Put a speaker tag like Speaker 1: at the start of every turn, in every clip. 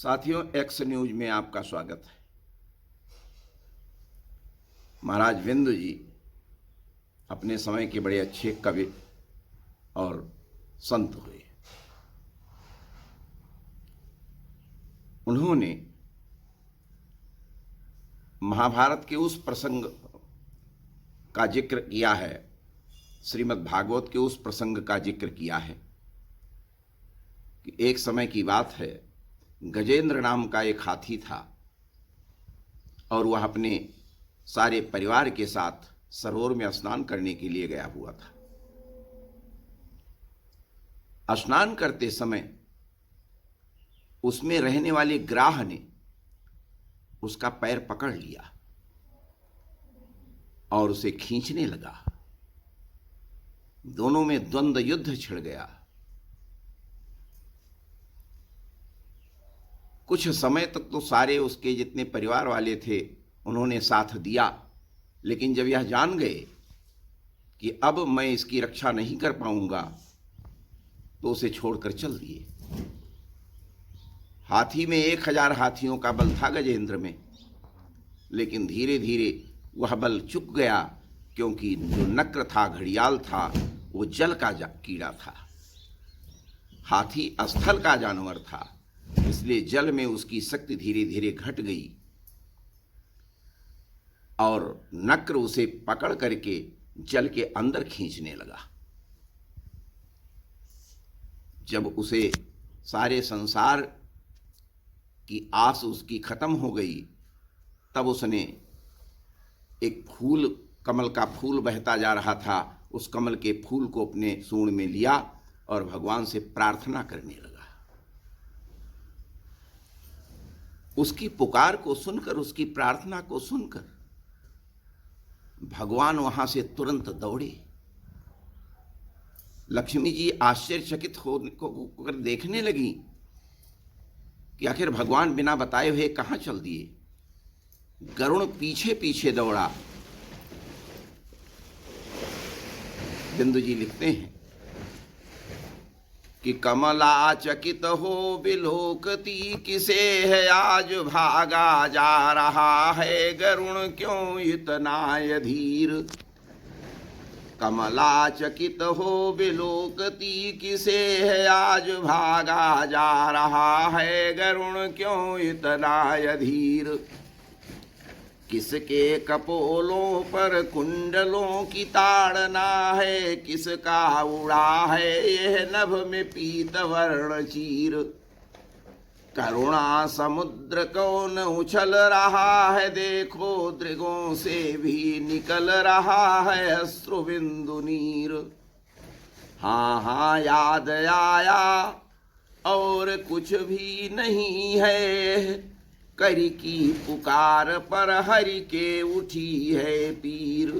Speaker 1: साथियों, x news में आपका स्वागत है। महाराज बिंदु जी अपने समय के बड़े अच्छे कवि और संत हुए। उन्होंने महाभारत के उस प्रसंग का जिक्र किया है, श्रीमद् भागवत के उस प्रसंग का जिक्र किया है कि एक समय की बात है, गजेंद्र नाम का एक हाथी था और वह अपने सारे परिवार के साथ सरोवर में स्नान करने के लिए गया हुआ था। स्नान करते समय उसमें रहने वाले ग्राह ने उसका पैर पकड़ लिया और उसे खींचने लगा। दोनों में द्वंद्व युद्ध छिड़ गया। कुछ समय तक तो सारे उसके जितने परिवार वाले थे उन्होंने साथ दिया, लेकिन जब यह जान गए कि अब मैं इसकी रक्षा नहीं कर पाऊंगा तो उसे छोड़कर चल दिए। हाथी में 1000 हाथियों का बल था गजेंद्र में, लेकिन धीरे धीरे वह बल चुक गया, क्योंकि जो नक्र था, घड़ियाल था, वो जल का कीड़ा था। हाथी स्थल का जानवर था, इसलिए जल में उसकी शक्ति धीरे धीरे घट गई और नक्र उसे पकड़ करके जल के अंदर खींचने लगा। जब उसे सारे संसार की आस उसकी खत्म हो गई, तब उसने एक फूल, कमल का फूल बहता जा रहा था, उस कमल के फूल को अपने सूंड में लिया और भगवान से प्रार्थना करने लगा। उसकी पुकार को सुनकर, उसकी प्रार्थना को सुनकर भगवान वहां से तुरंत दौड़े। लक्ष्मी जी आश्चर्यचकित होकर देखने लगी कि आखिर भगवान बिना बताए हुए कहां चल दिए। गरुण पीछे पीछे दौड़ा। बिंदु जी लिखते हैं कि कमला चकित हो बिलोकती, किसे है आज भागा जा रहा है, गरुण क्यों इतना अधीर। कमला चकित हो बिलोकती, किसे है आज भागा जा रहा है, गरुण क्यों इतना अधीर। किसके कपोलों पर कुंडलों की ताड़ना है, किसका उड़ा है यह नभ में पीत वर्ण चीर। करुणा समुद्र कौन उछल रहा है, देखो दृगों से भी निकल रहा है अश्रु बिंदु नीर। हाँ हाँ याद आया और कुछ भी नहीं है, करी की पुकार पर हरि के उठी है पीर।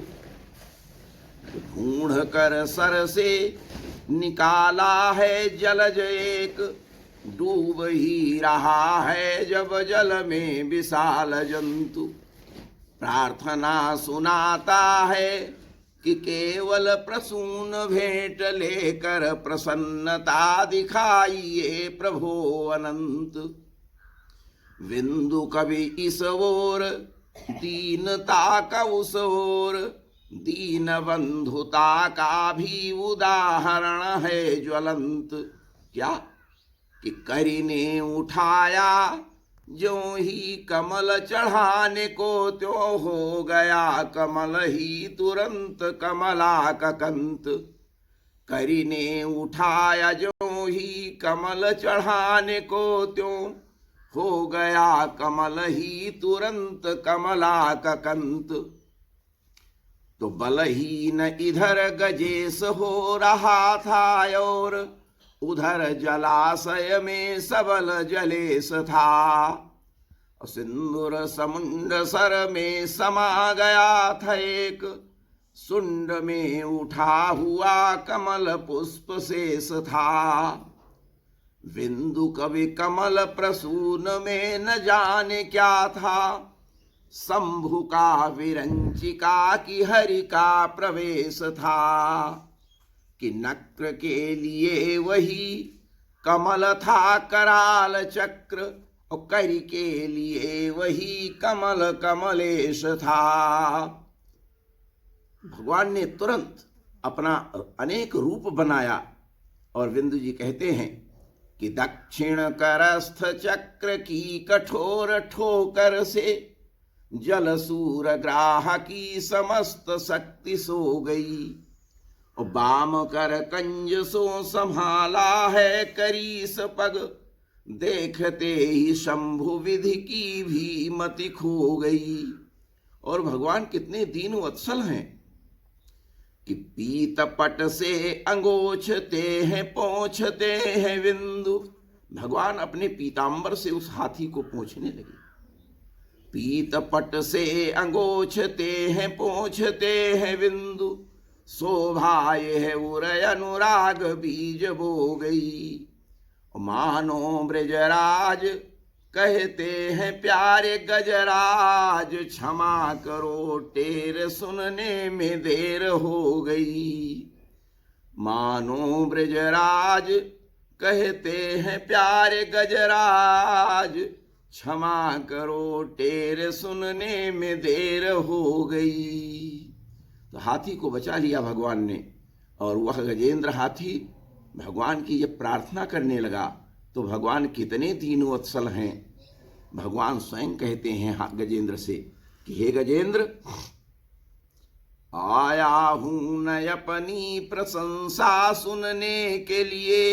Speaker 1: ढूंढ कर सर से निकाला है जलज एक, डूब ही रहा है जब जल में विशाल जंतु। प्रार्थना सुनाता है कि केवल प्रसून भेंट लेकर प्रसन्नता दिखाइए प्रभो अनंत। बिंदु कवि इस ओर, दीनता का उस ओर, दीन बंधुता का भी उदाहरण है ज्वलंत। क्या कि करी ने उठाया जो ही कमल चढ़ाने को, त्यों हो गया कमल ही तुरंत कमला का कंत। करी ने उठाया जो ही कमल चढ़ाने को, त्यों हो गया कमल ही तुरंत कमला का कंत। तो बलहीन इधर गजेश हो रहा था और उधर जलाशय में सबल जलेश था। सिंदूर समुंड सर में समा गया था एक, सुंड में उठा हुआ कमल पुष्प शेष था। बिंदु कवि कमल प्रसून में न जाने क्या था, शंभु का विरंचिका की हरि का प्रवेश था। कि नक्र के लिए वही कमल था कराल चक्र, और करी के लिए वही कमल कमलेश था। भगवान ने तुरंत अपना अनेक रूप बनाया और विंदु जी कहते हैं कि दक्षिण करस्थ चक्र की कठोर ठोकर से जल सूर ग्राह की समस्त शक्ति सो गई, और बाम कर कंज सो संभाला है करीस पग, देखते ही शंभु विधि की भी मति खो गई। और भगवान कितने दीन वत्सल हैं कि पीत पट से अंगोछते हैं पोंछते हैं विंदु। भगवान अपने पीतांबर से उस हाथी को पोंछने लगे। पीत पट से अंगोछते हैं पोंछते हैं विंदु, शोभाए है उरय अनुराग बीज बो गई। मानो ब्रजराज कहते हैं प्यारे गजराज, क्षमा करो टेर सुनने में देर हो गई। मानो ब्रजराज कहते हैं प्यारे गजराज, क्षमा करो टेर सुनने में देर हो गई। तो हाथी को बचा लिया भगवान ने, और वह गजेंद्र हाथी भगवान की जब प्रार्थना करने लगा तो भगवान कितने दीन वत्सल हैं। भगवान स्वयं कहते हैं गजेंद्र से कि हे गजेंद्र, आया हूं न अपनी प्रशंसा सुनने के लिए,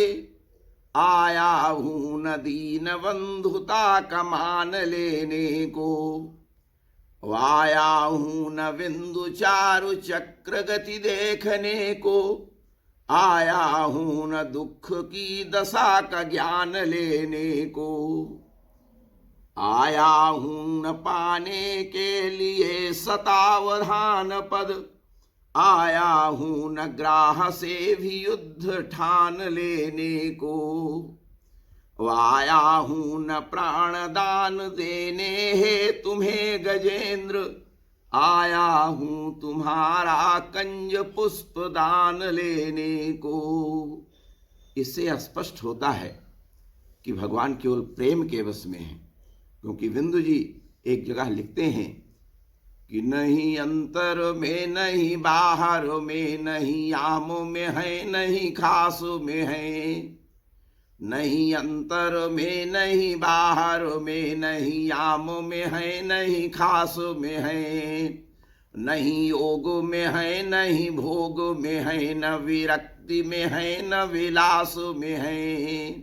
Speaker 1: आया हूं न दीन बंधुता का मान लेने को, आया हूं न बिंदु चारु चक्र गति देखने को, आया हूं न दुख की दशा का ज्ञान लेने को, आया हूं न पाने के लिए सतावधान पद, आया हूं न ग्राह से भी युद्ध ठान लेने को, आया हूं न प्राण दान देने है तुम्हें गजेंद्र, आया हूं तुम्हारा कंज पुष्प दान लेने को। इससे स्पष्ट होता है कि भगवान केवल प्रेम के वश में है, क्योंकि विंदु जी एक जगह लिखते हैं कि नहीं अंतर में नहीं बाहर में, नहीं आम में है नहीं खास में है, नहीं अंतर में नहीं बाहर में, नहीं आम में है नहीं खास में है, नहीं योग में है नहीं भोग में है, न विरक्ति में है न विलास में है,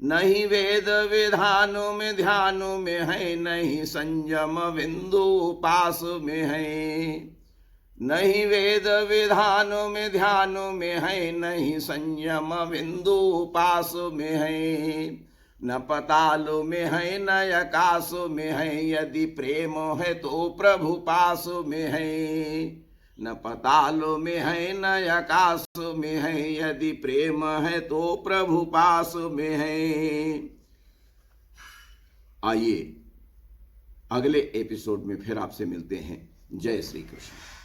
Speaker 1: नहीं वेद विधानों में ध्यानों में है, नहीं संयम बिंदु उपास में है, नहीं वेद विधानों में ध्यानों में है, नहीं संयम बिंदु उपास में है, न पताल में है न आकाश में है, यदि प्रेम है तो प्रभु पास में है, न पताल में है न आकाश में है, यदि प्रेम है तो प्रभु पास में है। आइए अगले एपिसोड में फिर आपसे मिलते हैं। जय श्री कृष्ण।